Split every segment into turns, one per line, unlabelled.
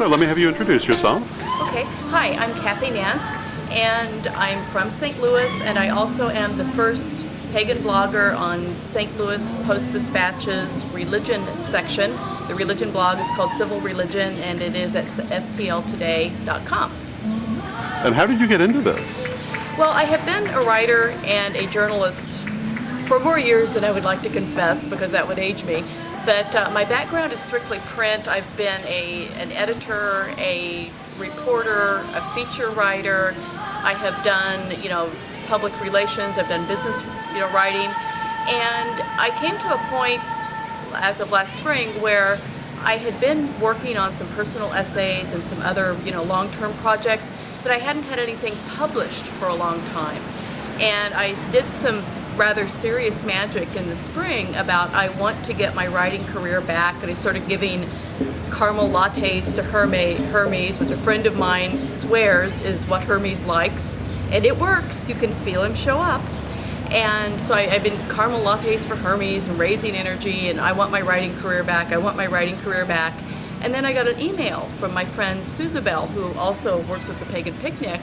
So let me have you introduce yourself.
Okay, hi, I'm Kathy Nance, and I'm from St. Louis, and I also am the first pagan blogger on St. Louis Post-Dispatch's religion section. The religion blog is called Civil Religion, and it is at stltoday.com.
And how did you get into this?
Well, I have been a writer and a journalist for more years than I would like to confess, because that would age me. But my background is strictly print. I've been an editor, a reporter, a feature writer. I have done, public relations. I've done business, writing. And I came to a point, as of last spring, where I had been working on some personal essays and some other, long-term projects, but I hadn't had anything published for a long time. And I did some rather serious magic in the spring about I want to get my writing career back, and I started giving caramel lattes to Hermes, which a friend of mine swears is what Hermes likes, and it works. You can feel him show up. And so I've been caramel lattes for Hermes and raising energy, and I want my writing career back. And then I got an email from my friend Susabelle, who also works with the Pagan Picnic,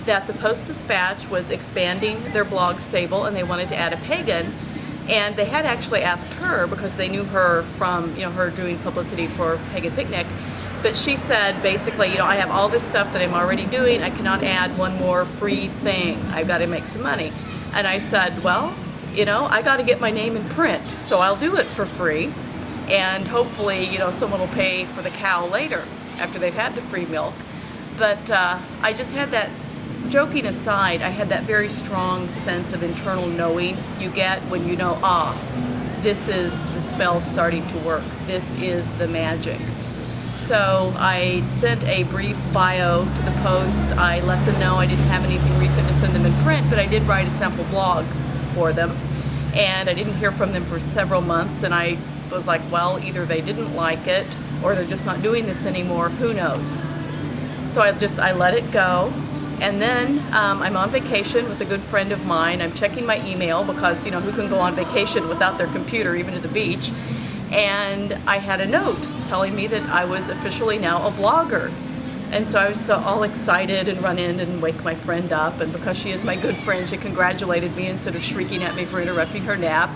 that the Post-Dispatch was expanding their blog stable and they wanted to add a pagan. And they had actually asked her, because they knew her from her doing publicity for Pagan Picnic. But she said basically, I have all this stuff that I'm already doing. I cannot add one more free thing. I've got to make some money. And I said, well, I got to get my name in print, so I'll do it for free. And hopefully, someone will pay for the cow later after they've had the free milk. But I just had that, joking aside, I had that very strong sense of internal knowing you get when you know, this is the spell starting to work. This is the magic. So I sent a brief bio to the Post. I let them know I didn't have anything recent to send them in print, but I did write a sample blog for them. And I didn't hear from them for several months, and I was like, well, either they didn't like it or they're just not doing this anymore. Who knows? So I let it go. And then I'm on vacation with a good friend of mine. I'm checking my email because, who can go on vacation without their computer, even to the beach? And I had a note telling me that I was officially now a blogger. And so I was all excited and run in and wake my friend up. And because she is my good friend, she congratulated me instead of shrieking at me for interrupting her nap.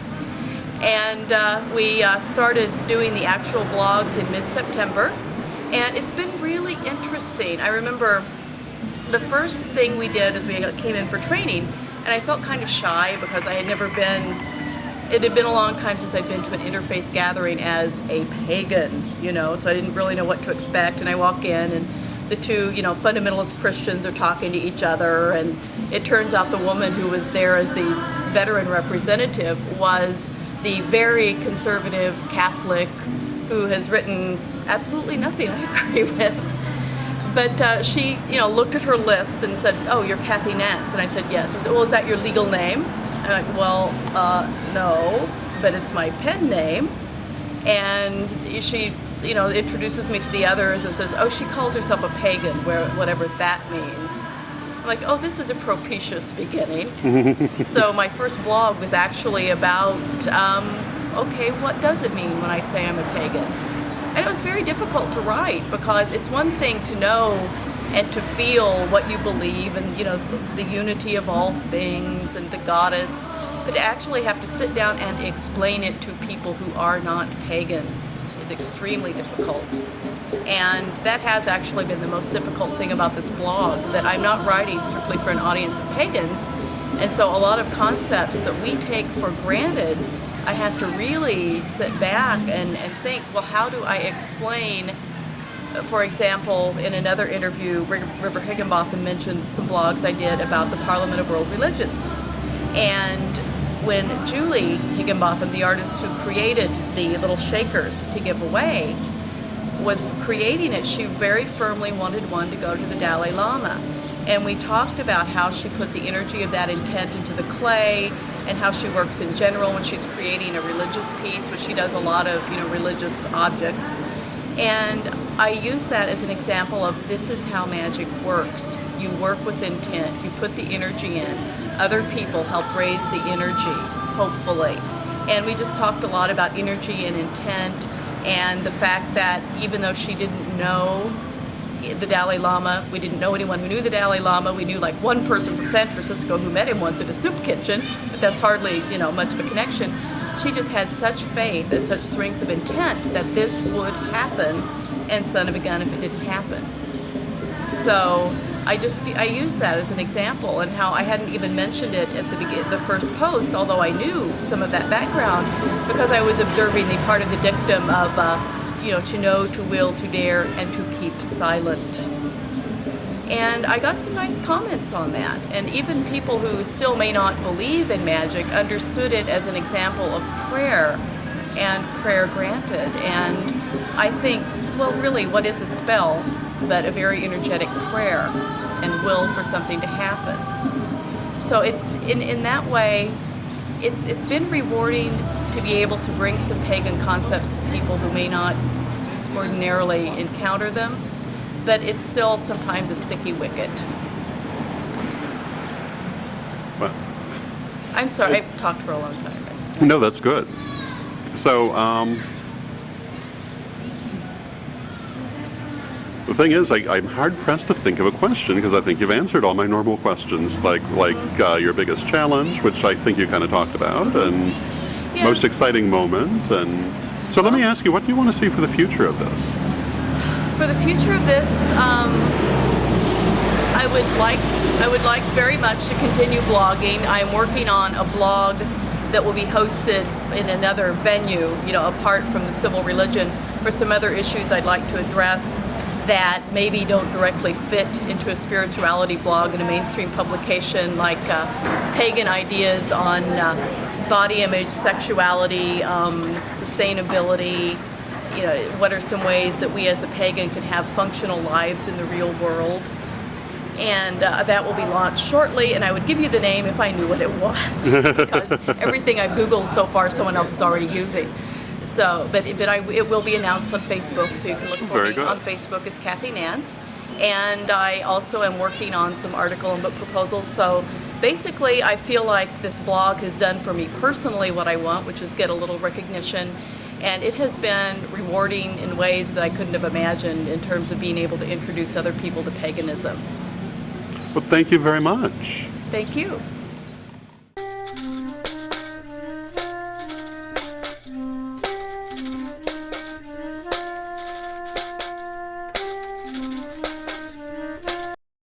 And we started doing the actual blogs in mid-September. And it's been really interesting. I remember the first thing we did is we came in for training. And I felt kind of shy because I had never been, it had been a long time since I'd been to an interfaith gathering as a pagan, so I didn't really know what to expect. And I walk in and the two, fundamentalist Christians are talking to each other, and it turns out the woman who was there as the veteran representative was the very conservative Catholic who has written absolutely nothing I agree with. But she, looked at her list and said, "Oh, you're Kathy Nance." And I said, "Yes." She said, "Well, is that your legal name?" And I'm like, "Well, no, but it's my pen name." And she, introduces me to the others and says, "Oh, she calls herself a pagan," whatever that means. I'm like, "Oh, this is a propitious beginning." So my first blog was actually about, okay, what does it mean when I say I'm a pagan? And it was very difficult to write because it's one thing to know and to feel what you believe and, the unity of all things and the goddess, but to actually have to sit down and explain it to people who are not pagans is extremely difficult. And that has actually been the most difficult thing about this blog, that I'm not writing strictly for an audience of pagans. And so a lot of concepts that we take for granted, I have to really sit back and think, well, how do I explain? For example, in another interview, River Higginbotham mentioned some blogs I did about the Parliament of World Religions. And when Julie Higginbotham, the artist who created the little shakers to give away, was creating it, she very firmly wanted one to go to the Dalai Lama. And we talked about how she put the energy of that intent into the clay and how she works in general when she's creating a religious piece, which she does a lot of, religious objects. And I use that as an example of this is how magic works. You work with intent, you put the energy in. Other people help raise the energy, hopefully. And we just talked a lot about energy and intent and the fact that even though she didn't know the Dalai Lama. We didn't know anyone who knew the Dalai Lama. We knew like one person from San Francisco who met him once at a soup kitchen, but that's hardly, much of a connection. She just had such faith and such strength of intent that this would happen, and son of a gun if it didn't happen. So I used that as an example, and how I hadn't even mentioned it at the first post, although I knew some of that background, because I was observing the part of the dictum of, to know, to will, to dare, and to keep silent. And I got some nice comments on that, and even people who still may not believe in magic understood it as an example of prayer and prayer granted. And I think, well, really, what is a spell but a very energetic prayer and will for something to happen? So it's in that way, it's been rewarding to be able to bring some pagan concepts to people who may not ordinarily encounter them, but it's still sometimes a sticky wicket.
Well,
I'm sorry, I've talked for a long time. Right?
no, that's good. So, the thing is, I'm hard-pressed to think of a question, because I think you've answered all my normal questions, like your biggest challenge, which I think you kind of talked about, and most exciting moment. And so let me ask you, what do you want to see for the future of this?
For the future of this, I would like very much to continue blogging. I'm working on a blog that will be hosted in another venue, apart from the civil religion, for some other issues I'd like to address that maybe don't directly fit into a spirituality blog in a mainstream publication, like pagan ideas on body image, sexuality, sustainability. What are some ways that we as a pagan can have functional lives in the real world? And that will be launched shortly, and I would give you the name if I knew what it was, because everything I've Googled so far someone else is already using. So, but it will be announced on Facebook, so you can look for me on Facebook as Kathy Nance. And I also am working on some article and book proposals. So basically, I feel like this blog has done for me personally what I want, which is get a little recognition. And it has been rewarding in ways that I couldn't have imagined in terms of being able to introduce other people to paganism.
Well, thank you very much.
Thank you.